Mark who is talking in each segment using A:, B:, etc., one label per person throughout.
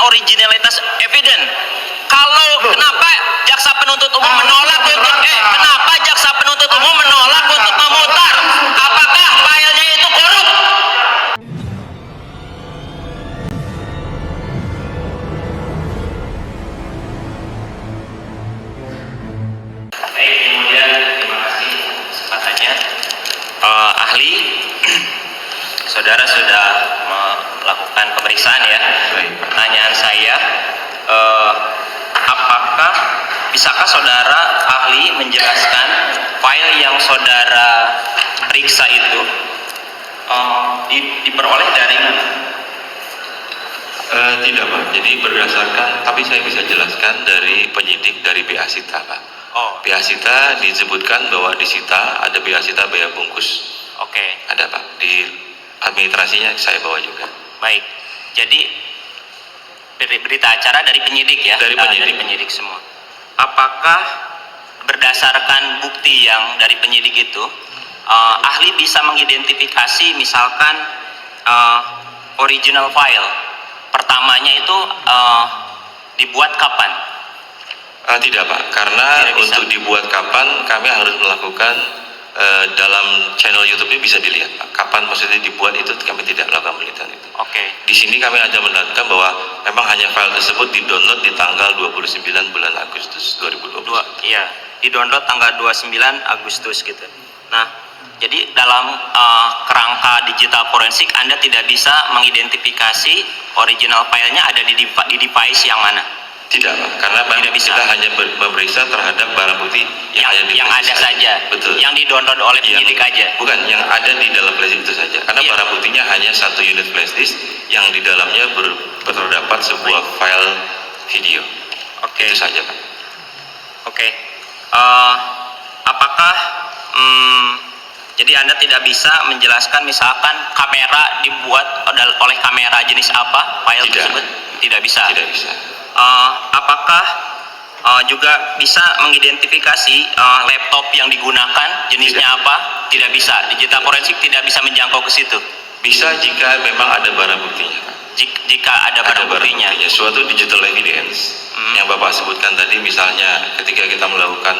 A: originalitas eviden. Kenapa jaksa penuntut umum menolak untuk memutar? Apakah filenya itu korup? Baik, kemudian terima kasih kesempatannya. Ahli, saudara sudah melakukan pemeriksaan ya. Pertanyaan saya, bisakah saudara ahli menjelaskan file yang saudara periksa itu diperoleh dari mana?
B: Tidak Pak, jadi berdasarkan, tapi saya bisa jelaskan dari penyidik dari BA Sita Pak. BA Sita disebutkan bahwa di Sita ada BA Sita bea bungkus.
A: Oke.
B: Ada Pak, di administrasinya saya bawa juga.
A: Baik, jadi berita acara dari penyidik ya?
B: Dari
A: penyidik semua. Apakah berdasarkan bukti yang dari penyidik itu, ahli bisa mengidentifikasi misalkan original file pertamanya itu dibuat kapan?
B: Tidak Pak, karena untuk dibuat kapan kami harus melakukan dalam channel YouTube-nya bisa dilihat Pak. Kapan maksudnya dibuat itu kami tidak melakukan penelitian itu.
A: Oke.
B: Di sini kami hanya menetapkan bahwa memang hanya file tersebut di-download di tanggal 29 bulan Agustus 2020.
A: Iya, di-download tanggal 29 Agustus gitu. Nah, jadi dalam kerangka digital forensik Anda tidak bisa mengidentifikasi original filenya ada di device yang mana?
B: Tidak Pak, karena kita hanya memeriksa terhadap barang bukti
A: yang ada saja.
B: Betul.
A: Yang di-download oleh penyidik aja.
B: Bukan, yang ada di dalam flash disk itu saja. Karena barang buktinya hanya satu unit flash disk yang di dalamnya terdapat sebuah file video.
A: Oke.
B: Itu saja Pak.
A: Oke. Apakah jadi Anda tidak bisa menjelaskan misalkan kamera dibuat oleh kamera jenis apa file tersebut? Tidak bisa.
B: Tidak bisa.
A: Apakah juga bisa mengidentifikasi laptop yang digunakan jenisnya apa? Tidak bisa. Digital forensik tidak bisa menjangkau ke situ.
B: Bisa jika memang ada barang buktinya.
A: Jika ada barang buktinya.
B: Suatu digital evidence yang Bapak sebutkan tadi, misalnya ketika kita melakukan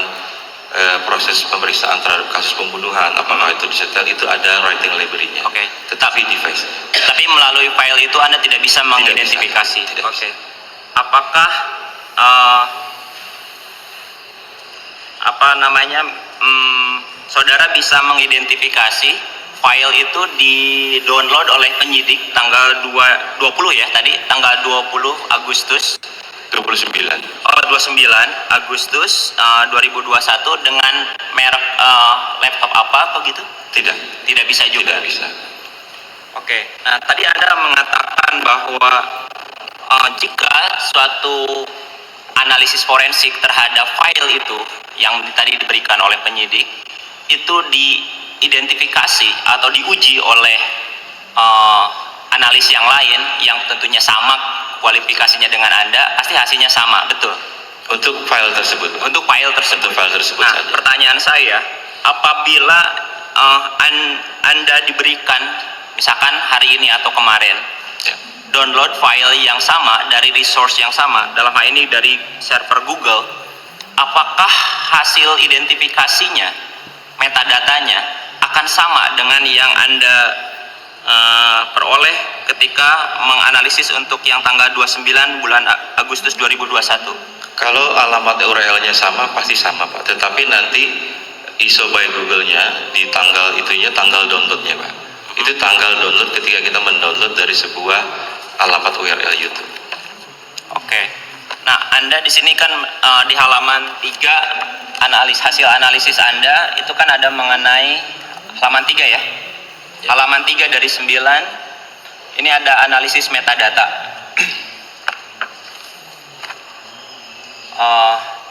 B: proses pemeriksaan terhadap kasus pembunuhan, apakah itu disetel, itu ada writing library-nya.
A: Oke.
B: Tetapi device.
A: Tapi melalui file itu Anda tidak bisa mengidentifikasi. Oke. Apakah saudara bisa mengidentifikasi file itu di-download oleh penyidik tanggal 20 ya tadi, tanggal 20 Agustus
B: 29
A: Agustus 2021 dengan merek laptop apa begitu? Tidak bisa juga.
B: Tidak bisa.
A: Oke. Nah, tadi Anda mengatakan bahwa jika suatu analisis forensik terhadap file itu yang tadi diberikan oleh penyidik itu diidentifikasi atau diuji oleh analis yang lain yang tentunya sama kualifikasinya dengan Anda, pasti hasilnya sama, betul?
B: Untuk file tersebut.
A: Untuk file tersebut.
B: Nah,
A: saja. Pertanyaan saya, apabila Anda diberikan misalkan hari ini atau kemarin download file yang sama dari resource yang sama, dalam hal ini dari server Google, apakah hasil identifikasinya, metadatanya akan sama dengan yang Anda peroleh ketika menganalisis untuk yang tanggal 29 bulan Agustus 2021?
B: Kalau alamat URL-nya sama, pasti sama Pak. Tetapi nanti ISO by Google-nya di tanggal itunya, tanggal download-nya Pak. Itu tanggal download ketika kita mendownload dari sebuah alamat URL YouTube.
A: Oke. Nah, Anda di sini kan di halaman 3 hasil analisis Anda itu kan ada mengenai halaman 3 ya. Halaman 3 dari 9 ini ada analisis metadata.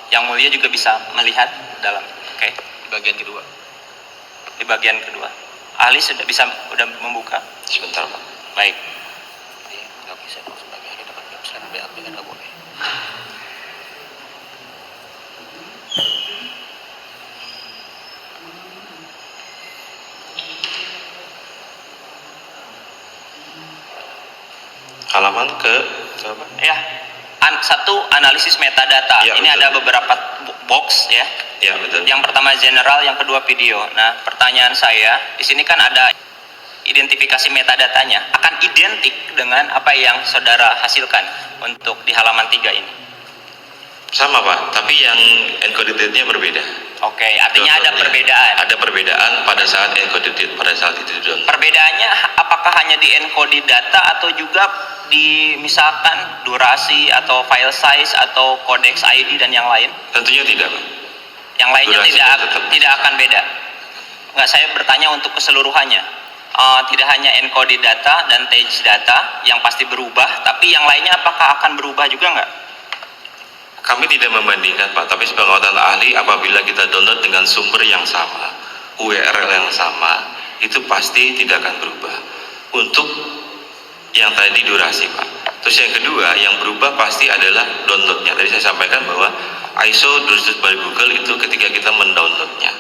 A: Yang mulia juga bisa melihat dalam. Oke.
C: Di bagian kedua.
A: Di bagian kedua. Ahli sudah membuka.
B: Sebentar Pak.
A: Baik.
C: Nggak bisa dong sebagai ahli dapat website BAP kan nggak boleh.
B: Halaman ke berapa?
A: Ya, satu analisis metadata.
B: Ya,
A: Ini
B: betul.
A: ada beberapa box ya.
B: Ya, betul.
A: Yang pertama general, yang kedua video. Nah, pertanyaan saya di sini kan ada identifikasi metadatanya akan identik dengan apa yang saudara hasilkan untuk di halaman 3 ini.
B: Sama Pak, tapi yang encoded date-nya berbeda.
A: Oke, artinya ada
B: Download-nya.
A: perbedaan.
B: Ada perbedaan pada saat encoded date, pada saat itu download.
A: Perbedaannya apakah hanya di encode data atau juga di misalkan durasi atau file size atau codex ID dan yang lain?
B: Tentunya tidak Pak.
A: Yang lainnya
B: Durasinya tetap.
A: tidak akan beda. Enggak, saya bertanya untuk keseluruhannya. Tidak hanya encode data dan page data yang pasti berubah, tapi yang lainnya apakah akan berubah juga enggak?
B: Kami tidak membandingkan Pak, tapi sepengetahuan ahli apabila kita download dengan sumber yang sama, URL yang sama, itu pasti tidak akan berubah. Untuk yang tadi durasi Pak. Terus yang kedua, yang berubah pasti adalah downloadnya. Tadi saya sampaikan bahwa ISO download by Google itu ketika kita mendownloadnya.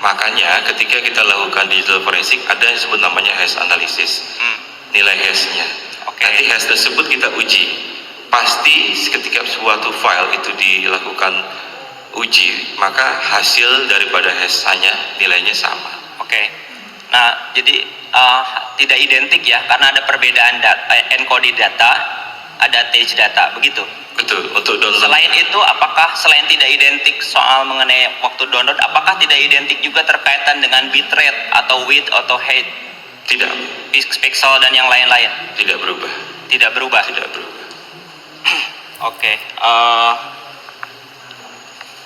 B: Makanya ketika kita lakukan digital forensik ada yang disebut namanya hash analysis. Nilai hashnya.
A: Oke.
B: Nanti hash tersebut kita uji. Pasti ketika suatu file itu dilakukan uji, maka hasil daripada hash-nya nilainya sama.
A: Oke. Nah, jadi tidak identik ya karena ada perbedaan encode data, ada page data, begitu.
B: Betul, untuk download.
A: Selain itu, apakah selain tidak identik soal mengenai waktu download, apakah tidak identik juga terkaitan dengan bitrate atau width atau height,
B: Tidak,
A: pixel dan yang lain-lain?
B: tidak berubah.
A: Tidak berubah.
B: Tidak berubah.
A: Oke.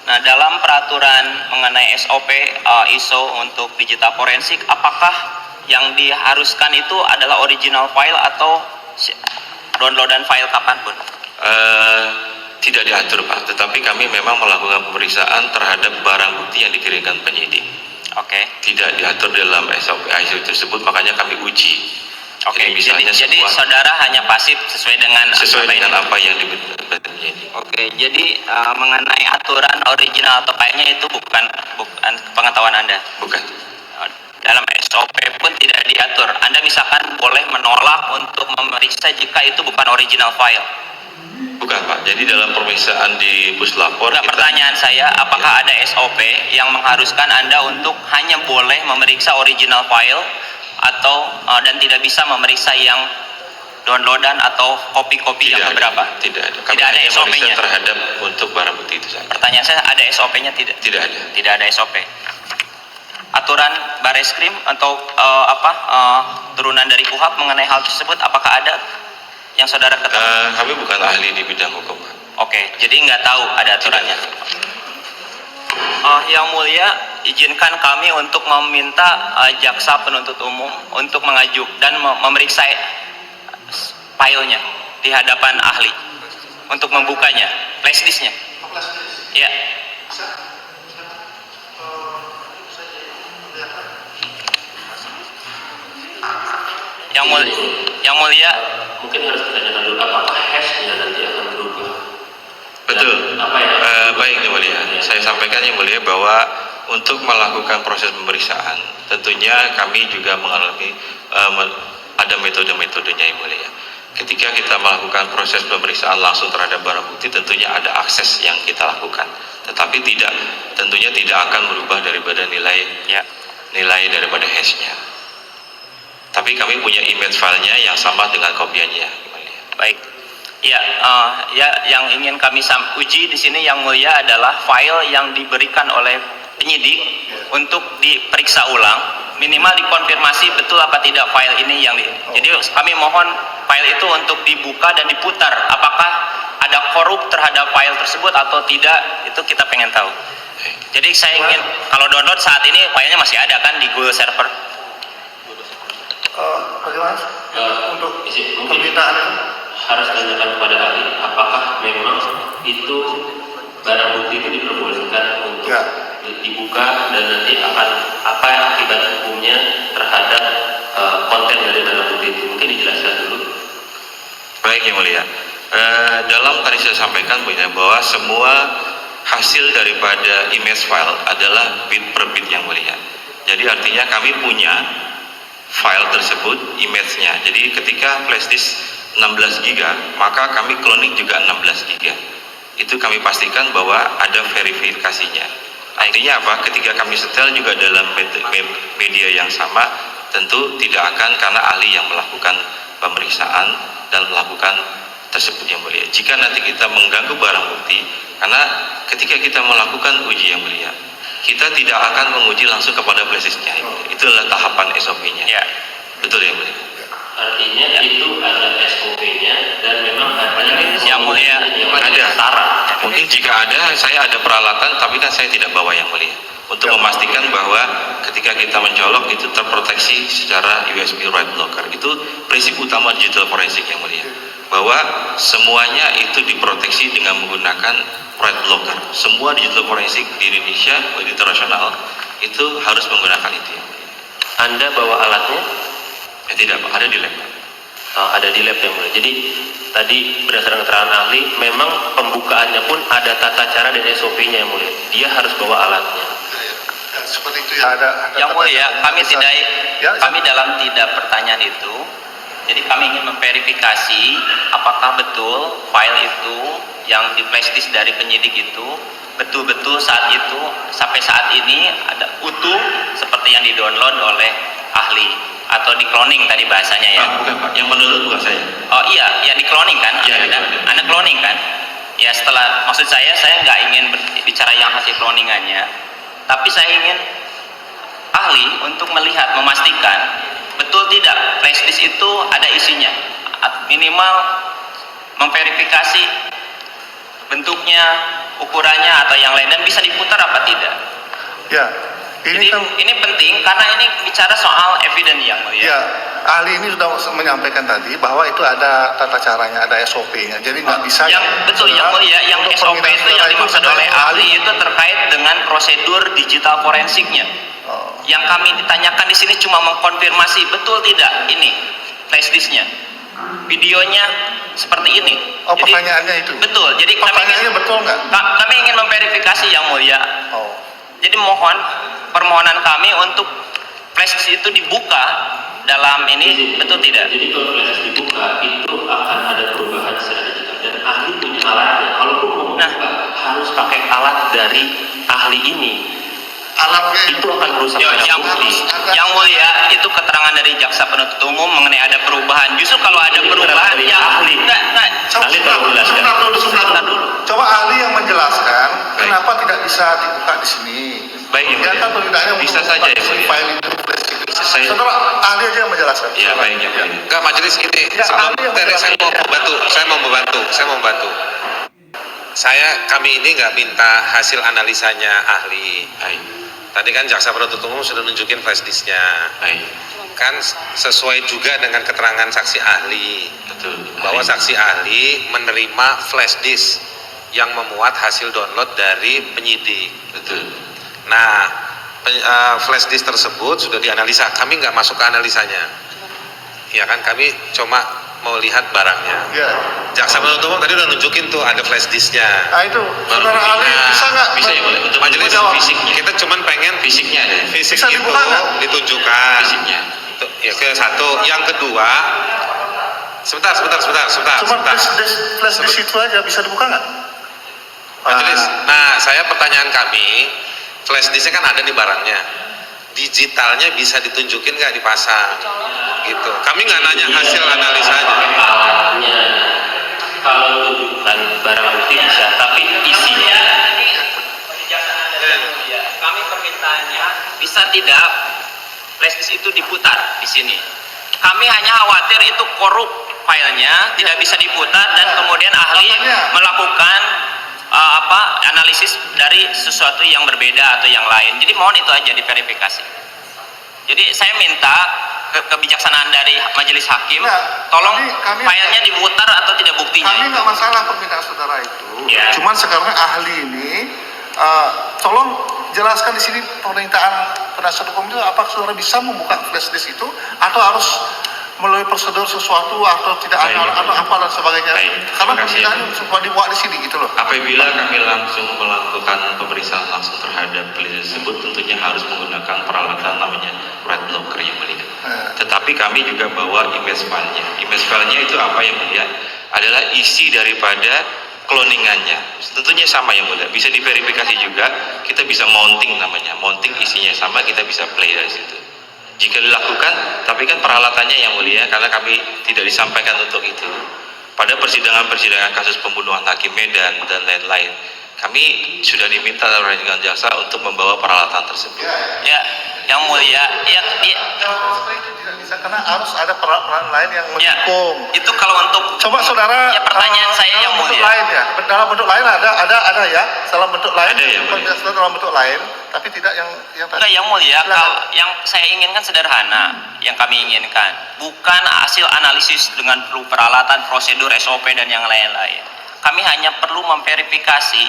A: Nah, dalam peraturan mengenai SOP ISO untuk digital forensik, apakah yang diharuskan itu adalah original file atau downloadan file kapanpun?
B: Tidak diatur Pak, tetapi kami memang melakukan pemeriksaan terhadap barang bukti yang dikirimkan penyidik.
A: Oke.
B: Tidak diatur dalam SOP ISO tersebut, makanya kami uji.
A: Oke.
B: Jadi misalnya
A: Jadi
B: semua
A: saudara hanya pasif sesuai dengan
B: apa yang diminta penyidik.
A: Oke, jadi mengenai aturan original atau filenya itu bukan pengetahuan Anda.
B: Bukan.
A: Dalam SOP pun tidak diatur. Anda misalkan boleh menolak untuk memeriksa jika itu bukan original file.
B: Bukan Pak. Jadi dalam pemeriksaan di puslapor
A: Nah, pertanyaan saya, apakah ada SOP yang mengharuskan Anda untuk hanya boleh memeriksa original file atau dan tidak bisa memeriksa yang downloadan atau kopi-kopi yang beberapa?
B: Tidak ada. Kami
A: Tidak ada
B: hanya
A: SOP-nya.
B: memeriksa terhadap untuk barang bukti itu saja.
A: Pertanyaan saya, ada SOP-nya tidak?
B: Tidak ada.
A: Tidak ada SOP. Aturan Bareskrim atau turunan dari KUHAP mengenai hal tersebut, apakah ada yang saudara ketahui?
B: Kami bukan ahli di bidang hukum Pak.
A: Oke, jadi nggak tahu ada aturannya. Yang mulia, izinkan kami untuk meminta jaksa penuntut umum untuk mengajuk dan memeriksa filenya di hadapan ahli untuk membukanya, flash disknya. Ya. Yang mulia,
D: Mungkin harus ditanyakan dulu apakah hashnya nanti akan berubah.
B: Betul.
D: Apa yang
B: Baik Yang Mulia. Saya sampaikan Yang Mulia bahwa untuk melakukan proses pemeriksaan, tentunya kami juga mengalami ada metode-metodenya Yang Mulia. Ketika kita melakukan proses pemeriksaan langsung terhadap barang bukti, tentunya ada akses yang kita lakukan. Tetapi tentunya tidak akan berubah daripada nilai daripada hashnya. Tapi kami punya image filenya yang sama dengan kopiannya.
A: baik. Ya, yang ingin kami uji di sini Yang Mulia adalah file yang diberikan oleh penyidik untuk diperiksa ulang, minimal dikonfirmasi betul apa tidak file ini jadi kami mohon file itu untuk dibuka dan diputar, apakah ada korup terhadap file tersebut atau tidak, itu kita pengen tahu. Jadi saya ingin, kalau download saat ini filenya masih ada kan di Google server?
E: Bagaimana untuk
D: mungkin
E: permintaan itu?
D: harus tanyakan kepada ahli apakah memang itu barang bukti itu diperbolehkan untuk
E: Ya.
D: dibuka dan nanti akan apa akibat hukumnya terhadap konten dari barang bukti itu, mungkin dijelaskan dulu.
B: Baik Yang Mulia. Dalam tadi saya sampaikan bahwa semua hasil daripada image file adalah bit per bit Yang Mulia. Jadi artinya kami punya file tersebut, image-nya. Jadi ketika flash disk 16 giga, maka kami cloning juga 16 giga. Itu kami pastikan bahwa ada verifikasinya. Artinya apa? Ketika kami setel juga dalam media yang sama, tentu tidak akan karena ahli yang melakukan pemeriksaan dan melakukan tersebut yang mulia. Jika nanti kita mengganggu barang bukti, karena ketika kita melakukan uji yang mulia, kita tidak akan menguji langsung kepada flash disknya. Itu adalah tahapan SOP-nya.
A: Ya.
B: Betul ya mulia.
D: Artinya itu ada SOP-nya dan memang ada
A: Yang mulia,
B: ada.
D: syarat.
B: Mungkin jika ada, saya ada peralatan, tapi kan saya tidak bawa yang mulia. Untuk memastikan bahwa ketika kita mencolok itu terproteksi secara USB write blocker. Itu prinsip utama digital forensik yang mulia. Bahwa semuanya itu diproteksi dengan menggunakan write blocker. Semua digital forensik di Indonesia, di internasional, itu harus menggunakan itu yang mulia.
D: Anda bawa alatnya?
B: Tidak, Pak, ada di lab.
D: Ada di lab yang mulia. Jadi tadi berdasarkan keterangan ahli, memang pembukaannya pun ada tata cara dan SOP-nya yang mulia. Dia harus bawa alatnya.
E: Ya, seperti itu ya, ada
A: Yang mulia, kami
E: bisa-
A: tidak
E: Ya,
A: kami dalam tidak pertanyaan itu. Jadi kami ingin memverifikasi apakah betul file itu yang di flash disk dari penyidik itu betul-betul saat itu sampai saat ini ada utuh seperti yang di-download oleh ahli atau di cloning tadi bahasanya ya.
B: Bukan Pak, yang menurut bukan saya.
A: Oh iya, yang di cloning kan?
B: Iya,
A: Anda,
B: iya.
A: Anda cloning kan? Ya setelah, maksud saya nggak ingin bicara yang hasil cloningannya, tapi saya ingin ahli untuk melihat, memastikan betul tidak flash disk itu ada isinya, minimal memverifikasi bentuknya, ukurannya atau yang lain dan bisa diputar apa tidak.
E: Ya, ini
A: Jadi
E: kan
A: ini penting karena ini bicara soal evidence yang mulia.
E: ya ahli ini sudah menyampaikan tadi bahwa itu ada tata caranya, ada SOP-nya. Jadi nggak bisa.
A: Yang betul yang mulia, yang
E: untuk
A: SOP
E: permintaan
A: itu yang
E: saudara
A: dimaksud
E: sebenarnya
A: oleh ahli itu terkait dengan prosedur digital forensiknya.
E: Oh,
A: Yang kami ditanyakan di sini cuma mengkonfirmasi betul tidak ini flash disknya, videonya seperti ini.
E: oh pertanyaannya itu.
A: Betul. Jadi
E: Pertanyaannya betul nggak?
A: kami ingin memverifikasi yang mulia.
E: Oh,
A: Jadi permohonan kami untuk flash disk itu dibuka dalam ini betul tidak?
D: Jadi kalau flash dibuka itu akan ada perubahan secara digital dan ahli punya alatnya. Kalaupun mau
A: Nah.
D: membuka harus pakai alat dari ahli ini.
E: alatnya
D: Itu akan merusak
A: Yang,
D: barang bukti.
A: yang mulia itu keterangan dari jaksa penuntut umum mengenai ada perubahan. Justru kalau ada perubahan
D: dari
A: yang
D: ahli.
A: enggak,
D: Ahli baru menjelaskan.
E: sebentar dulu. Coba ahli yang menjelaskan kenapa tidak bisa dibuka di sini.
B: Baik,
E: Ya
B: ya,
E: kan tidaknya
B: bisa saja ya, mulia.
E: file itu flash itu.
B: Saya-
E: Saudara ahli aja yang menjelaskan.
B: Ya, baik ya mulia.
F: Enggak, majelis ini
E: Ya,
F: sebelum
E: ahli yang
F: dari saya mau
E: menjelaskan.
F: membantu. Kami ini nggak minta hasil analisanya ahli.
B: Baik,
F: Tadi kan jaksa penuntut umum sudah nunjukin flash disknya.
B: baik,
F: Kan sesuai juga dengan keterangan saksi ahli
B: betul.
F: bahwa
B: Baik.
F: saksi ahli menerima flash disk yang memuat hasil download dari penyidik.
B: Betul.
F: Nah, flash disk tersebut sudah dianalisa. Kami nggak masuk ke analisanya. Ya kan, kami cuma mau lihat barangnya.
E: Ya.
F: Jaksa penuntut umum tadi udah nunjukin tuh ada flash disknya.
E: Nah itu saudara ahli bisa nggak?
B: Bisa ya boleh. Untuk
F: Majelis
E: menjawab?
B: fisiknya.
F: kita cuman pengen
B: Fisiknya ada.
F: fisik
E: Bisa
F: itu
E: dibuka nggak?
F: ditunjukkan.
B: Fisiknya.
F: Tuh, ya ke satu. Yang kedua, sebentar.
E: Cuma flash disk itu aja bisa dibuka nggak?
F: Majelis. Nah, saya pertanyaan kami, flash disknya kan ada di barangnya. Digitalnya bisa ditunjukin nggak dipasang? Gitu. Kami nggak nanya hasil analisanya.
D: Alatnya kalau tunjukkan barang bukti bisa, tapi isinya
A: Kami permintaannya bisa tidak flash disk itu diputar di sini. Kami hanya khawatir itu korup filenya, tidak bisa diputar dan kemudian ahli
E: Makanya.
A: melakukan analisis dari sesuatu yang berbeda atau yang lain. Jadi mohon itu aja diverifikasi. Jadi saya minta kebijaksanaan dari majelis hakim,
E: Nah,
A: tolong
E: kami-
A: filenya diputar atau tidak buktinya.
E: Kami nggak masalah permintaan saudara itu.
A: Ya.
E: Cuman sekarang ahli ini, tolong jelaskan di sini permintaan penasihat hukum itu apa saudara bisa membuka flash disk itu atau harus melalui prosedur sesuatu atau tidak ada
B: Baik.
E: atau apa dan sebagainya.
B: Baik.
E: Karena
B: Terima kasih.
E: pembinaan semua dibuat di sini gitu loh.
B: Apabila kami langsung melakukan pemeriksaan langsung terhadap playlist tersebut, tentunya harus menggunakan peralatan namanya red locker yang mulia. Tetapi kami juga bawa image file-nya. Image file-nya itu apa yang mulia? Adalah isi daripada cloningannya. Tentunya sama yang mulia. Bisa diverifikasi juga. Kita bisa mounting namanya. Mounting isinya sama, kita bisa play dari situ. Jika dilakukan, tapi kan peralatannya yang mulia, karena kami tidak disampaikan untuk itu. Pada persidangan-persidangan kasus pembunuhan Hakim Medan dan lain-lain, kami sudah diminta oleh dengan jaksa untuk membawa peralatan tersebut.
A: Ya, yang mulia, ya,
E: Seperti itu tidak bisa karena harus ada peran lain yang
A: ya,
E: mendukung.
A: itu kalau untuk
E: Coba saudara,
A: ya, pertanyaan saya yang
E: dalam bentuk
A: mulia.
E: lain ya, dalam bentuk lain ada ya, dalam bentuk lain,
B: Ada ya, Mulia.
E: penjelasan dalam bentuk lain, tapi tidak yang
A: Enggak,
E: tadi.
A: yang mulia,
E: Silakan.
A: kalau yang saya inginkan sederhana, yang kami inginkan bukan hasil analisis dengan perlu peralatan, prosedur, SOP dan yang lain-lain. Kami hanya perlu memverifikasi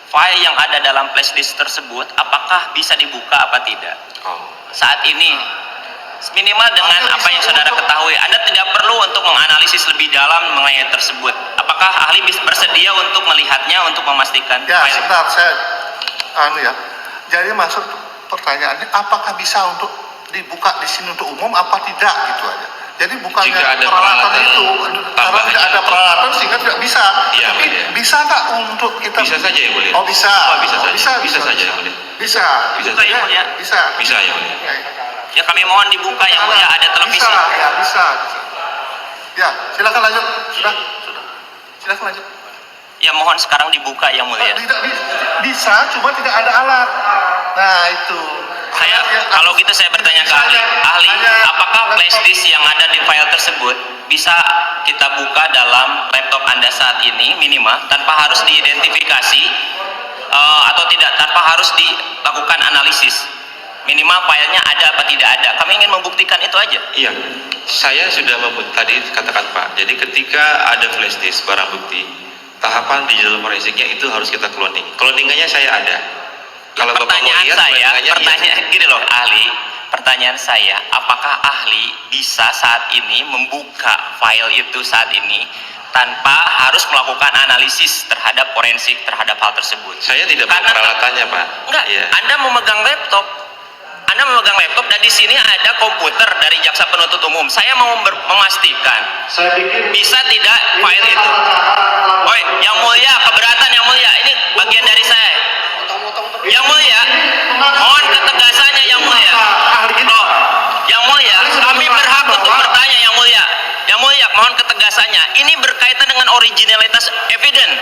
A: file yang ada dalam flash disk tersebut apakah bisa dibuka apa tidak.
B: Oh.
A: Saat ini minimal dengan apa yang saudara ketahui, Anda tidak perlu untuk menganalisis lebih dalam mengenai hal tersebut. Apakah ahli bersedia untuk melihatnya untuk memastikan
E: Ya,
A: file?
E: sebentar saya ya. Jadi maksud pertanyaannya apakah bisa untuk dibuka di sini untuk umum apa tidak gitu aja. Jadi bukannya
B: Jika ada
E: peralatan
B: peralatan
E: itu karena
B: tambahan
E: tidak ada
B: itu.
E: peralatan sehingga tidak bisa.
B: Iya,
E: Tapi
B: iya.
E: bisa nggak untuk kita
B: Bisa saja yang mulia.
E: Oh bisa.
B: Oh, bisa
E: Oh,
B: saja. Bisa saja yang mulia.
E: Bisa.
B: Bisa
A: Buka yang
B: saja.
A: mulia.
E: Bisa.
B: Bisa yang mulia.
A: Ya kami mohon dibuka yang mulia, ada televisi.
E: Bisa, ya bisa. Ya, silakan lanjut. Sudah. Silakan lanjut.
A: Ya mohon sekarang dibuka yang mulia.
E: Tidak bisa, cuma tidak ada alat. Nah itu.
A: Saya
E: Ya,
A: kalau gitu saya bertanya ke ahli, apakah flash disk yang ada di file tersebut bisa kita buka dalam laptop Anda saat ini minimal tanpa harus diidentifikasi atau tidak tanpa harus dilakukan analisis, minimal filenya ada apa tidak ada. Kami ingin membuktikan itu aja.
B: Iya, saya sudah tadi katakan Pak. Jadi ketika ada flash disk barang bukti, tahapan digital forensiknya itu harus kita cloning. Cloningannya saya ada. Kalau Bapak mau
A: Pertanyaan
B: lihat,
A: saya,
B: cloningannya iya.
A: gini loh ahli, pertanyaan saya, apakah ahli bisa saat ini membuka file itu saat ini tanpa harus melakukan analisis terhadap forensik terhadap hal tersebut?
B: Saya tidak bawa
A: Karena-
B: peralatannya Pak.
A: Enggak,
B: Iya.
A: Anda memegang laptop. Anda memegang laptop dan di sini ada komputer dari jaksa penuntut umum. Saya mau memastikan
E: Saya pikir
A: bisa tidak file itu. Oi, yang mulia, keberatan yang mulia. Ini bagian dari saya. Yang mulia, mohon ketegasannya yang mulia. Loh, yang mulia, kami berhak untuk bertanya yang mulia. Yang mulia, mohon ketegasannya. Ini berkaitan dengan originalitas evidence.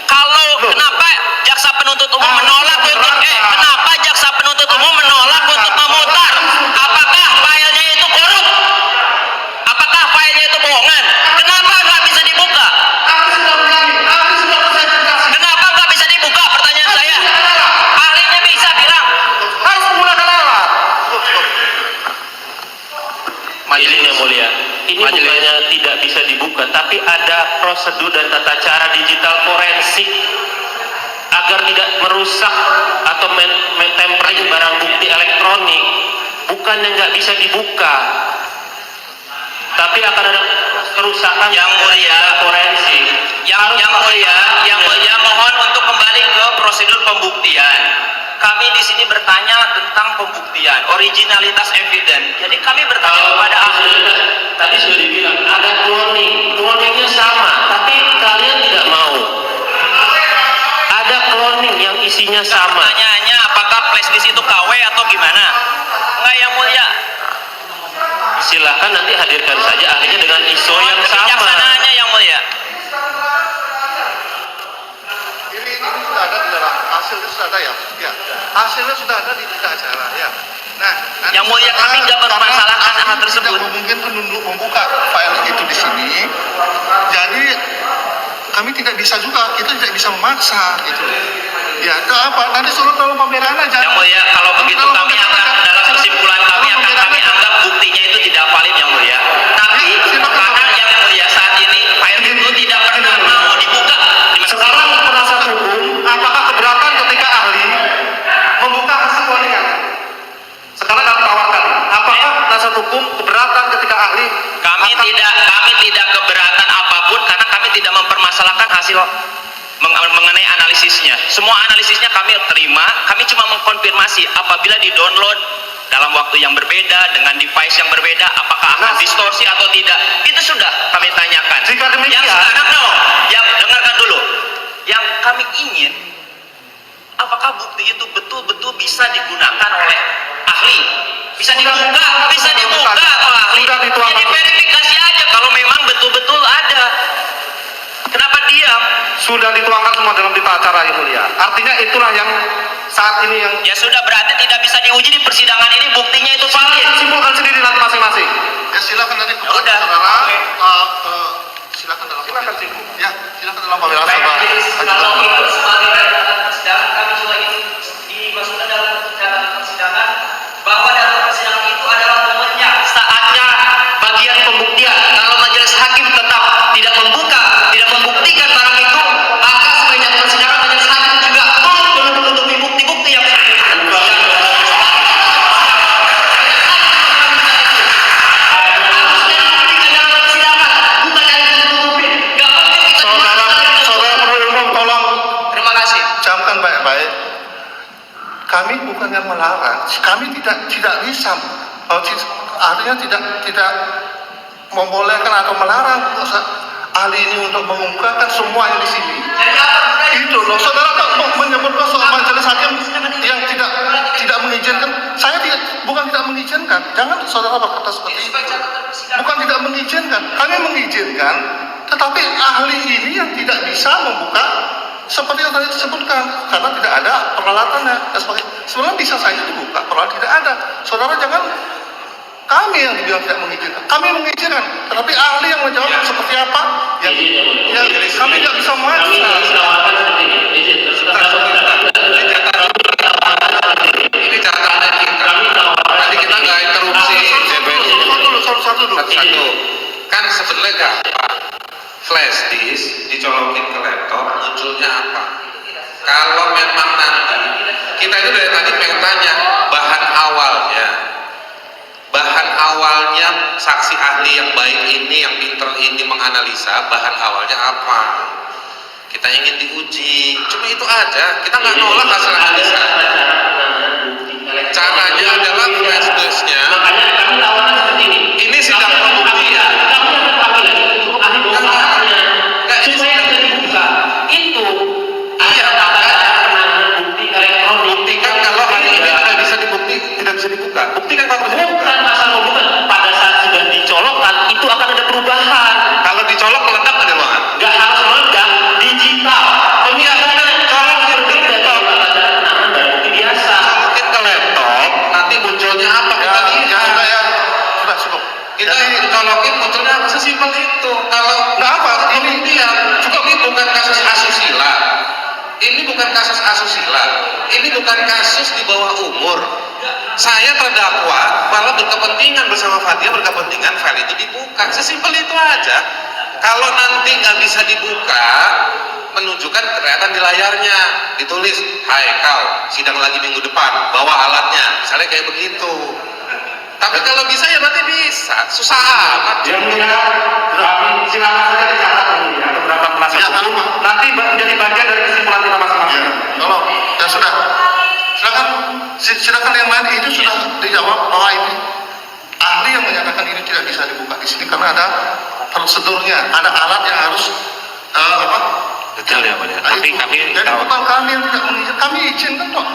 A: Kalau kenapa jaksa penuntut umum menolak untuk kenapa jaksa penuntut umum menolak untuk memutar? Apakah filenya itu korup? Apakah filenya itu bohongan? Kenapa nggak bisa dibuka? Kenapa nggak bisa dibuka? Pertanyaan saya. Ahlinya bisa bilang
E: harus menggunakan alat.
D: Izin yang mulia, ini bukannya tidak bisa dibuka, tapi ada prosedur dan tata cara digital forensik agar tidak merusak atau tempering barang bukti elektronik. Bukannya nggak bisa dibuka, tapi akan ada kerusakan
A: Yang mulia,
D: forensik.
A: yang mulia mohon untuk kembali ke prosedur pembuktian. Kami di sini bertanya tentang pembuktian, originalitas evidence. Jadi kami bertanya kepada ahli.
D: Tadi sudah dibilang ada cloningnya sama, tapi kalian tidak mau. Ada cloning yang isinya sama.
A: Pertanyaannya apakah flash disk itu KW atau gimana? Enggak yang mulia.
D: Silahkan nanti hadirkan saja ahlinya dengan ISO yang sama.
A: Kebijaksanaannya yang mulia.
E: Ini sudah ada di dalam hasilnya sudah ada ya. Ya. Hasilnya sudah ada di berita acara ya. Nah, nanti
A: Yang mulia,
E: saudara-
A: kami nggak mempermasalahkan
E: karena
A: hal tersebut.
E: Tidak memungkinkan untuk membuka file itu di sini. Jadi kami tidak bisa juga, kita tidak bisa memaksa gitu. Ya, itu apa? Nanti suruh dalam pembelaan aja.
A: Yang mulia, kalau begitu
E: Dalam
A: kami
E: pembelaan
A: akan
E: aja.
A: dalam kesimpulan kami
E: Dalam
A: akan
E: pembelaan
A: kami
E: aja.
A: anggap buktinya itu tidak valid yang mulia. Tapi karena yang mulia saat ini file itu tidak pernah mau dibuka.
E: Sekarang penasihat hukum, apakah keberatan ketika ahli membuka hasil cloningan? Sekarang kami tawarkan, apakah penasihat hukum keberatan ketika ahli
A: Kami konfirmasi apabila di-download dalam waktu yang berbeda dengan device yang berbeda, apakah akan distorsi atau tidak? Itu sudah kami tanyakan.
E: Jika demikian-
A: yang sekarang yang dengarkan dulu. Yang kami ingin, apakah bukti itu betul-betul bisa digunakan oleh ahli? Bisa dibuka atau ahli?
E: Sudah dituangkan.
A: Jadi verifikasi aja kalau memang betul-betul ada. Kenapa diam?
E: Sudah dituangkan semua dalam berita acara yang mulia. Artinya itulah yang saat ini yang
A: Ya sudah, berarti tidak bisa diuji di persidangan ini, buktinya itu valid.
E: simpulkan sendiri nanti masing-masing. Ya silakan nanti
A: Ya udah.
E: saudara.
A: Oke.
E: Silakan dalam
C: Silakan sih.
E: Ya, silakan dalam pembelaan
A: Baik,
E: saudara.
A: jadi kalau itu sebagai catatan persidangan, kami juga ingin dimasukkan dalam catatan persidangan bahwa dalam persidangan itu adalah momennya, saatnya bagian pembuktian. Kalau majelis hakim tetap tidak membuka, tidak membuktikan barang itu, maka sebagai persidangan majelis hakim juga belum menutupi bukti-bukti yang harusnya dibuktikan dalam persidangan, bukan yang ditutupi. Nggak mungkin kita
E: Saudara penuntut umum tolong
A: Terima kasih.
E: camkan baik-baik. Kami bukan yang melarang. Kami tidak bisa. Artinya tidak membolehkan atau melarang ahli ini untuk mengungkapkan semua yang di sini.
A: Jadi apa gunanya?
E: Itu loh, saudara kok menyebutkan soal majelis hakim yang tidak mengizinkan. Saya bukan tidak mengizinkan. Jangan saudara berkata seperti itu. Bukan tidak mengizinkan. Kami mengizinkan, tetapi ahli ini yang tidak bisa membuka seperti yang tadi disebutkan karena tidak ada peralatannya. Sebenarnya bisa saja dibuka, peralatan tidak ada. Saudara jangan kami yang dibilang tidak mengizinkan. Kami mengizinkan, tetapi ahli yang menjawab seperti apa? Yang kami tidak bisa
D: Kami
E: memaksa.
D: tawarkan seperti ini. Izin,
F: Ini catatannya kita.
D: kami tawarkan
F: Tadi kita nggak interupsi.
E: Satu dulu.
F: Satu, kan sebenarnya gampang. Flash disk dicolokin ke laptop, munculnya apa? Kalau memang nanti kita itu dari tadi pengen tanya bahan awalnya saksi ahli yang baik ini, yang pinter ini menganalisa bahan awalnya apa? Kita ingin diuji, cuma itu aja. Kita nggak nolak hasil analisa. Caranya adalah flash disknya.
D: Makanya kami tawarkan seperti ini.
F: Ini sidang pembuktian.
D: Kami akan panggil lagi untuk ahli bongkarannya supaya bisa dibuka. Itu
F: Iya,
D: ada penanganan bukti elektronik.
F: Buktikan kalau hari ini tidak bisa dibuka. Buktikan kalau bisa dibuka.
D: Bukan masalah bukan. Pada saat sudah dicolokkan itu akan ada perubahan.
F: Kalau dicolok meledak nggak ada
D: Nggak harus meledak, digital. Pemikirannya colok berbeda dari penanganan barang bukti biasa.
F: Mungkin ke laptop nanti munculnya apa kita lihat.
E: Sudah cukup.
F: Kita colokin munculnya apa sesimpel itu. Kalau
E: Nggak apa,
F: pembuktian, ini bukan kasus asusila. Ini bukan kasus asusila. Ini bukan kasus di bawah umur. Saya terdakwa malah berkepentingan bersama Fathia berkepentingan file itu dibuka. Sesimpel itu aja. Kalau nanti nggak bisa dibuka, menunjukkan kelihatan di layarnya ditulis, "Hai kau, sidang lagi minggu depan, bawa alatnya." Misalnya kayak begitu. Tapi kalau bisa ya berarti bisa. Susah amat.
E: Yang mulia, kami silakan saja dicatat ini ada berapa penasihat hukum. Nanti menjadi bagian dari kesimpulan kita masing-masing. Tolong, ya sudah. Silakan yang lain itu sudah dijawab bahwa ini ahli yang menyatakan ini tidak bisa dibuka di sini karena ada prosedurnya, ada alat yang harus apa?
C: Betul ya, Mulia. Tapi kami
E: jadi
C: tahu.
E: bukan kami yang tidak mengizinkan, kami izinkan kok.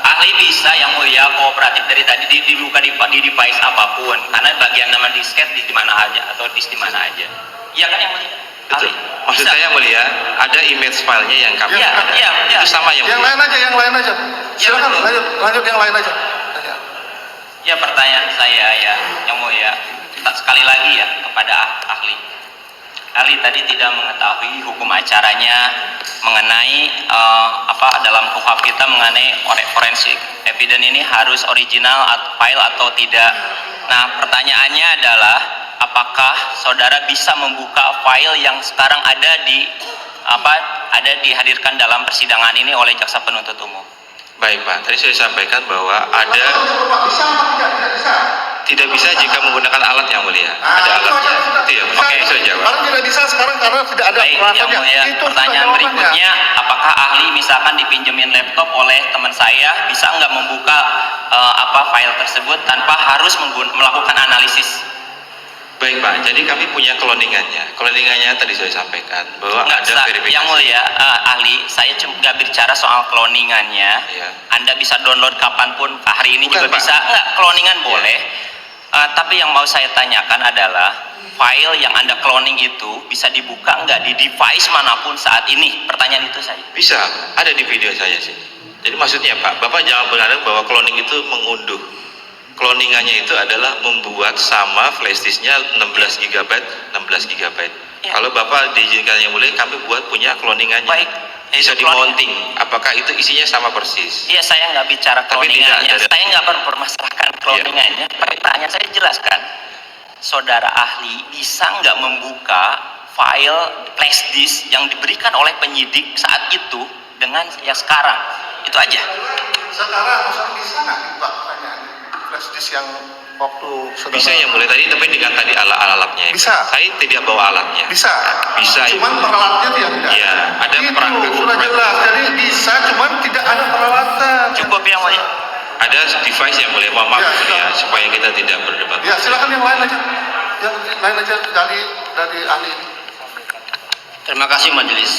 A: Ahli bisa yang mulia kooperatif dari tadi dibuka di device apapun, karena bagian nama disket di mana aja atau disk di mana aja. Iya kan yang mulia?
C: Betul.
A: Ahli.
C: Maksud
A: Bisa.
C: saya Mulia, ada image filenya yang kami
A: Iya,
C: ada.
A: iya, iya.
C: Itu sama yang
E: Yang
C: Mulia.
E: lain aja. Silakan
A: betul.
E: lanjut yang lain aja.
A: Ya, pertanyaan saya ya yang mulia, sekali lagi ya kepada ahli. Ahli tadi tidak mengetahui hukum acaranya mengenai dalam KUHP kita mengenai forensik evidence ini harus original file atau tidak. Nah, pertanyaannya adalah apakah saudara bisa membuka file yang sekarang ada dihadirkan dalam persidangan ini oleh jaksa penuntut umum?
C: Baik Pak, tadi saya sampaikan bahwa ada
E: Bisa apa tidak bisa?
B: tidak bisa jika menggunakan alat yang mulia.
E: Ah,
B: Ada
E: itu
B: alatnya.
E: aja,
B: Itu ya,
E: bisa.
B: oke, bisa jawab.
E: Kalau tidak bisa sekarang karena tidak ada
A: Baik, yang
E: peralatannya.
A: mulia,
E: Itu sudah
A: pertanyaan
E: jawabannya.
A: berikutnya, apakah ahli misalkan dipinjemin laptop oleh teman saya bisa nggak membuka file tersebut tanpa harus melakukan analisis?
B: Baik Pak, jadi kami punya cloningannya. Cloningannya tadi saya sampaikan bahwa
A: Nggak,
B: ada verifikasi.
A: yang mulia, ahli, saya cuma nggak bicara soal cloningannya.
B: Iya.
A: Anda bisa download kapanpun, hari ini
B: Bukan,
A: juga
B: Pak.
A: bisa. Nggak, cloningan
B: Iya.
A: boleh. Tapi yang mau saya tanyakan adalah file yang Anda cloning itu bisa dibuka nggak di device manapun saat ini? Pertanyaan itu saja.
B: Bisa, ada di video saya sini. Jadi maksudnya Pak, Bapak jangan berharap bahwa cloning itu mengunduh. Cloningannya itu adalah membuat sama flash disknya 16 GB, 16 GB.
A: Ya.
B: Kalau Bapak diizinkan yang mulia, kami buat punya cloningannya.
A: Baik,
B: Bisa
A: itu
B: di-mounting. Apakah itu isinya sama persis?
A: Iya, saya nggak bicara
B: Tapi
A: cloningannya.
B: tidak ada-
A: Saya nggak mempermasalahkan cloningannya. Pertanyaan saya jelaskan, saudara ahli bisa nggak membuka file flash disk yang diberikan oleh penyidik saat itu dengan yang sekarang? Itu aja.
E: Sekarang masalah bisa nggak Pak pertanyaan flash disk yang waktu saudara
B: Bisa yang mulia tadi, tapi dengan tadi alat-alatnya.
E: Bisa.
B: Saya tidak bawa alatnya.
E: bisa
B: Bisa.
E: cuman peralatannya tidak
B: Iya, ada
E: itu
B: perangkat.
E: sudah jelas jadi bisa cuman tidak ada peralatan
A: Cukup yang mulia.
B: Ada device yang mulia, mohon maaf
E: Ya,
B: ya,
E: silakan.
B: supaya kita tidak berdebat.
E: ya silakan yang lain aja dari ahli ini.
C: Terima kasih majelis.